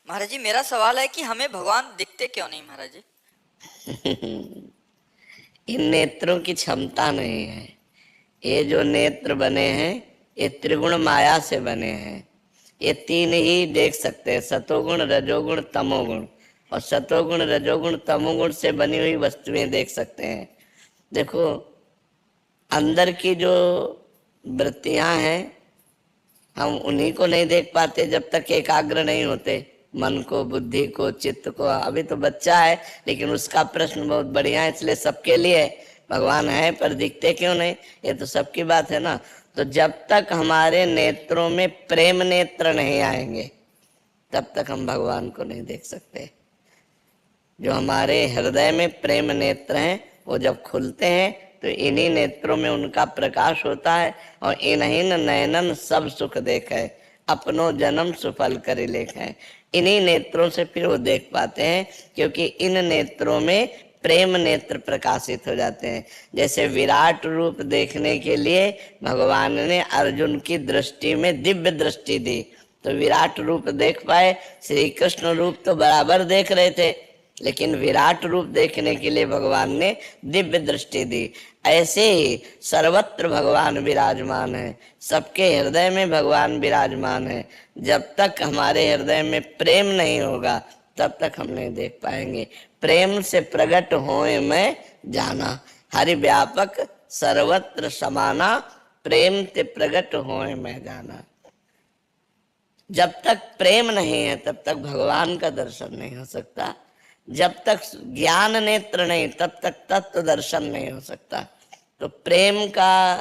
महाराज जी, मेरा सवाल है कि हमें भगवान दिखते क्यों नहीं महाराज जी? इन नेत्रों की क्षमता नहीं है। ये जो नेत्र बने हैं ये त्रिगुण माया से बने हैं। ये तीन ही देख सकते हैं, सतोगुण रजोगुण तमोगुण। और सतोगुण रजोगुण तमोगुण से बनी हुई वस्तुएं देख सकते हैं। देखो, अंदर की जो वृत्तियां हैं हम उन्हीं को नहीं देख पाते जब तक एकाग्र नहीं होते। मन को, बुद्धि को, चित्त को। अभी तो बच्चा है, लेकिन उसका प्रश्न बहुत बढ़िया है, इसलिए सबके लिए भगवान है पर दिखते क्यों नहीं, ये तो सबकी बात है ना। तो जब तक हमारे नेत्रों में प्रेम नेत्र नहीं आएंगे तब तक हम भगवान को नहीं देख सकते। जो हमारे हृदय में प्रेम नेत्र हैं वो जब खुलते हैं तो इन्हीं नेत्रों में उनका प्रकाश होता है। और इन्हीं नयनन सब सुख देखे, अपनो जन्म सुफल कर लेखे। इन्हीं नेत्रों से फिर वो देख पाते हैं, क्योंकि इन नेत्रों में प्रेम नेत्र प्रकाशित हो जाते हैं। जैसे विराट रूप देखने के लिए भगवान ने अर्जुन की दृष्टि में दिव्य दृष्टि दी, तो विराट रूप देख पाए। श्री कृष्ण रूप तो बराबर देख रहे थे, लेकिन विराट रूप देखने के लिए भगवान ने दिव्य दृष्टि दी। ऐसे ही सर्वत्र भगवान विराजमान है, सबके हृदय में भगवान विराजमान है। जब तक हमारे हृदय में प्रेम नहीं होगा तब तक हम नहीं देख पाएंगे। प्रेम से प्रकट होए मैं जाना, हरि व्यापक सर्वत्र समाना, प्रेम से प्रकट होए मैं जाना। जब तक प्रेम नहीं है तब तक भगवान का दर्शन नहीं हो सकता। जब तक ज्ञान नेत्र नहीं तब तक तत्व दर्शन नहीं हो सकता। तो प्रेम का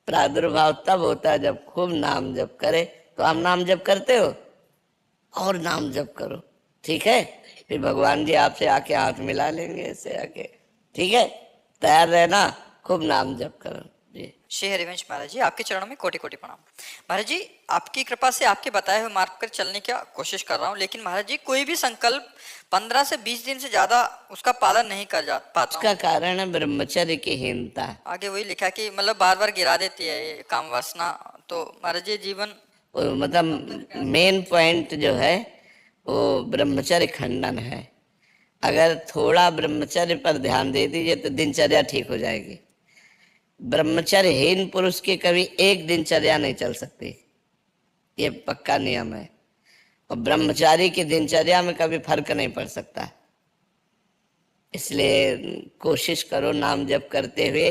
प्रादुर्भाव तब होता है जब खूब नाम जप करे। तो आप नाम जप करते हो, और नाम जप करो, ठीक है? फिर भगवान जी आपसे आके हाथ मिला लेंगे ऐसे आके, ठीक है? तैयार रहना, खूब नाम जप करो जी। श्री हरिवंश महाराज जी, आपके चरणों में कोटि कोटि प्रणाम। महाराज जी, आपकी कृपा से आपके बताए हुए मार्ग पर चलने की कोशिश कर रहा हूँ, लेकिन महाराज जी कोई भी संकल्प 15 से 20 दिन से ज्यादा उसका पालन नहीं कर जा पाता उसका हूँ। कारण है ब्रह्मचर्य की हीनता। आगे वही लिखा कि मतलब बार बार गिरा देती है ये काम वासना। तो महाराज जी जीवन मतलब मेन पॉइंट जो है वो ब्रह्मचर्य खंडन है। अगर थोड़ा ब्रह्मचर्य पर ध्यान दे दीजिए तो दिनचर्या ठीक हो जाएगी। ब्रह्मचर्यहीन पुरुष की कभी एक दिनचर्या नहीं चल सकती, ये पक्का नियम है। और ब्रह्मचारी की दिनचर्या में कभी फर्क नहीं पड़ सकता। इसलिए कोशिश करो नाम जप करते हुए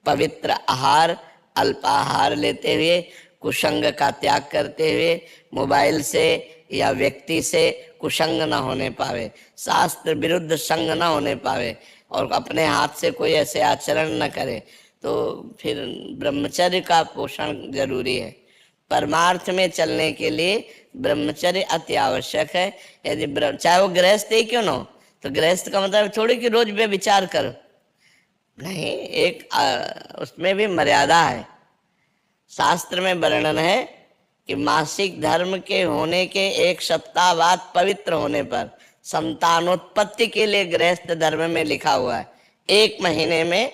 पवित्र आहार, अल्पाहार लेते हुए, कुसंग का त्याग करते हुए, मोबाइल से या व्यक्ति से कुसंग न होने पावे, शास्त्र विरुद्ध संग न होने पावे, और अपने हाथ से कोई ऐसे आचरण न करे, तो फिर ब्रह्मचर्य का पोषण जरूरी है। परमार्थ में चलने के लिए ब्रह्मचर्य अति आवश्यक है। यदि चाहे वो गृहस्थ ही क्यों ना हो, तो गृहस्थ का मतलब थोड़ी कि रोज व्यभिचार करो, नहीं, एक उसमें भी मर्यादा है। शास्त्र में वर्णन है कि मासिक धर्म के होने के 1 सप्ताह बाद पवित्र होने पर संतानोत्पत्ति के लिए गृहस्थ धर्म में लिखा हुआ है 1 महीने में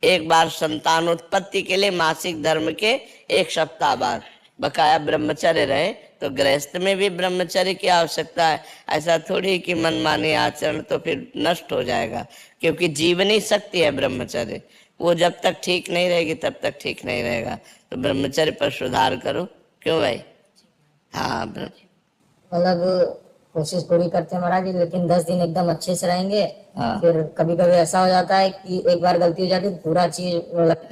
एक बार संतानोत्पत्ति के लिए मासिक धर्म के 1 सप्ताह बाद बकाया ब्रह्मचर्य रहे। तो गृहस्थ में भी ब्रह्मचर्य की आवश्यकता है। ऐसा थोड़ी कि मनमानी आचरण तो फिर नष्ट हो जाएगा, क्योंकि जीवनी शक्ति है ब्रह्मचर्य। वो जब तक ठीक नहीं रहेगी तब तक ठीक नहीं रहेगा। तो ब्रह्मचर्य पर सुधार करो, क्यों भाई? हाँ, मतलब कोशिश पूरी करते हैं महाराज जी, लेकिन 10 दिन एकदम अच्छे से रहेंगे। हाँ। फिर कभी कभी ऐसा हो जाता है कि एक बार गलती हो जाती है पूरा चीज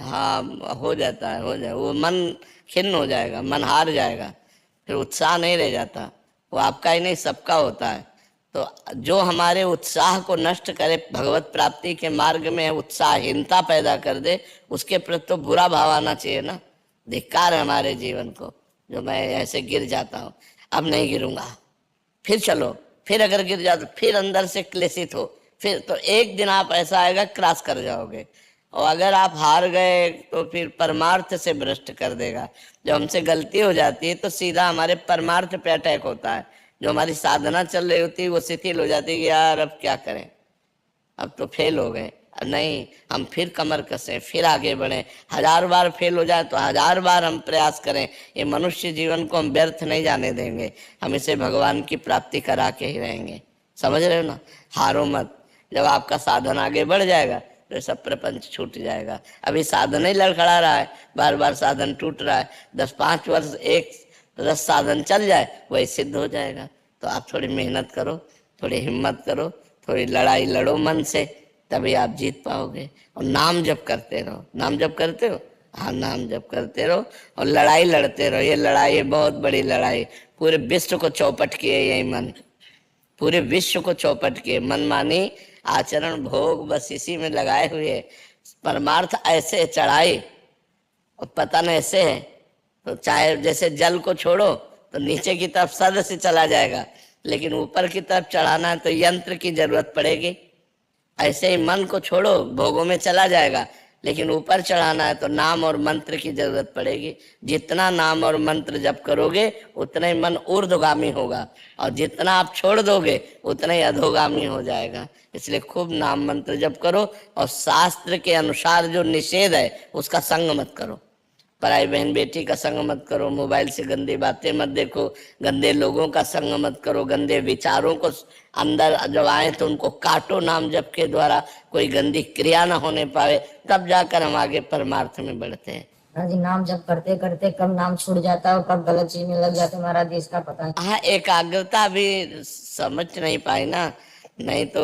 हाँ, हो जाता है, हो जाए, वो मन खिन्न हो जाएगा, मन हार जाएगा, फिर उत्साह नहीं रह जाता। वो आपका ही नहीं सबका होता है। तो जो हमारे उत्साह को नष्ट करे, भगवत प्राप्ति के मार्ग में उत्साहहीनता पैदा कर दे, उसके प्रति तो बुरा भाव आना चाहिए ना। धिक्कार है हमारे जीवन को, जो मैं ऐसे गिर जाता हूँ, अब नहीं गिरूंगा, फिर चलो, फिर अगर गिर जाओ तो फिर अंदर से क्लेशित हो, फिर तो एक दिन आप ऐसा आएगा क्रॉस कर जाओगे। और अगर आप हार गए तो फिर परमार्थ से भ्रष्ट कर देगा। जब हमसे गलती हो जाती है तो सीधा हमारे परमार्थ पे अटैक होता है। जो हमारी साधना चल रही होती है वो शिथिल हो जाती है कि यार अब क्या करें, अब तो फेल हो गए। नहीं, हम फिर कमर कसें, फिर आगे बढ़ें, 1000 बार फेल हो जाए तो 1000 बार हम प्रयास करें। ये मनुष्य जीवन को हम व्यर्थ नहीं जाने देंगे, हम इसे भगवान की प्राप्ति करा के ही रहेंगे। समझ रहे हो ना? हारो मत। जब आपका साधन आगे बढ़ जाएगा तो ये सब प्रपंच छूट जाएगा। अभी साधन ही लड़खड़ा रहा है, बार बार साधन टूट रहा है। 10-5 वर्ष एक रस साधन चल जाए वही सिद्ध हो जाएगा। तो आप थोड़ी मेहनत करो, थोड़ी हिम्मत करो, थोड़ी लड़ाई लड़ो मन से, तभी आप जीत पाओगे। और नाम जप करते रहो। नाम जप करते हो? हाँ, नाम जप करते रहो और लड़ाई लड़ते रहो। ये लड़ाई है बहुत बड़ी लड़ाई, पूरे विश्व को चौपट किए यही मन, पूरे विश्व को चौपट किए। मनमानी आचरण भोग बस इसी में लगाए हुए। परमार्थ ऐसे चढ़ाई और पतन ऐसे है। तो चाहे जैसे जल को छोड़ो तो नीचे की तरफ सद से चला जाएगा, लेकिन ऊपर की तरफ चढ़ाना है तो यंत्र की जरूरत पड़ेगी। ऐसे ही मन को छोड़ो, भोगों में चला जाएगा, लेकिन ऊपर चढ़ाना है तो नाम और मंत्र की जरूरत पड़ेगी। जितना नाम और मंत्र जप करोगे उतना ही मन ऊर्ध्वगामी होगा, और जितना आप छोड़ दोगे उतना ही अधोगामी हो जाएगा। इसलिए खूब नाम मंत्र जप करो, और शास्त्र के अनुसार जो निषेध है उसका संग मत करो। पराई बहन बेटी का संग मत करो, मोबाइल से गंदी बातें मत देखो, गंदे लोगों का संग मत करो, गंदे विचारों को अंदर जब आए तो उनको काटो नाम जप के द्वारा, कोई गंदी क्रिया ना होने पाए, तब जाकर हम आगे परमार्थ में बढ़ते हैं। महाराज जी, नाम जप करते करते कब नाम छूट जाता है और कब गलत चीज में लग जाते हैं महाराज जी, इसका पता नहीं। हाँ, एकाग्रता भी समझ नहीं पाई ना, नहीं तो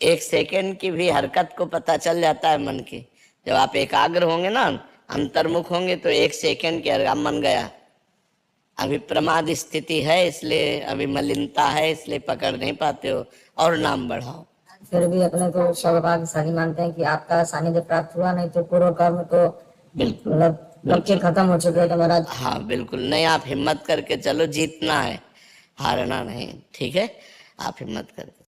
1 सेकेंड की भी हरकत को पता चल जाता है मन की। जब आप एकाग्र होंगे ना, अंतर्मुख होंगे, तो 1 सेकेंड के अंदर मन गया। अभी प्रमाद स्थिति है, इसलिए अभी मलिनता है, इसलिए पकड़ नहीं पाते हो, और नाम बढ़ाओ। फिर भी अपने को सौभाग्यशाली मानते हैं कि आपका सानिध्य प्राप्त हुआ, नहीं तो पूर्व कर्म तो बिल्कुल मतलब कब के खत्म हो चुके थे महाराज। हाँ बिल्कुल नहीं, आप हिम्मत करके चलो, जीतना है, हारना नहीं। ठीक है, आप हिम्मत करके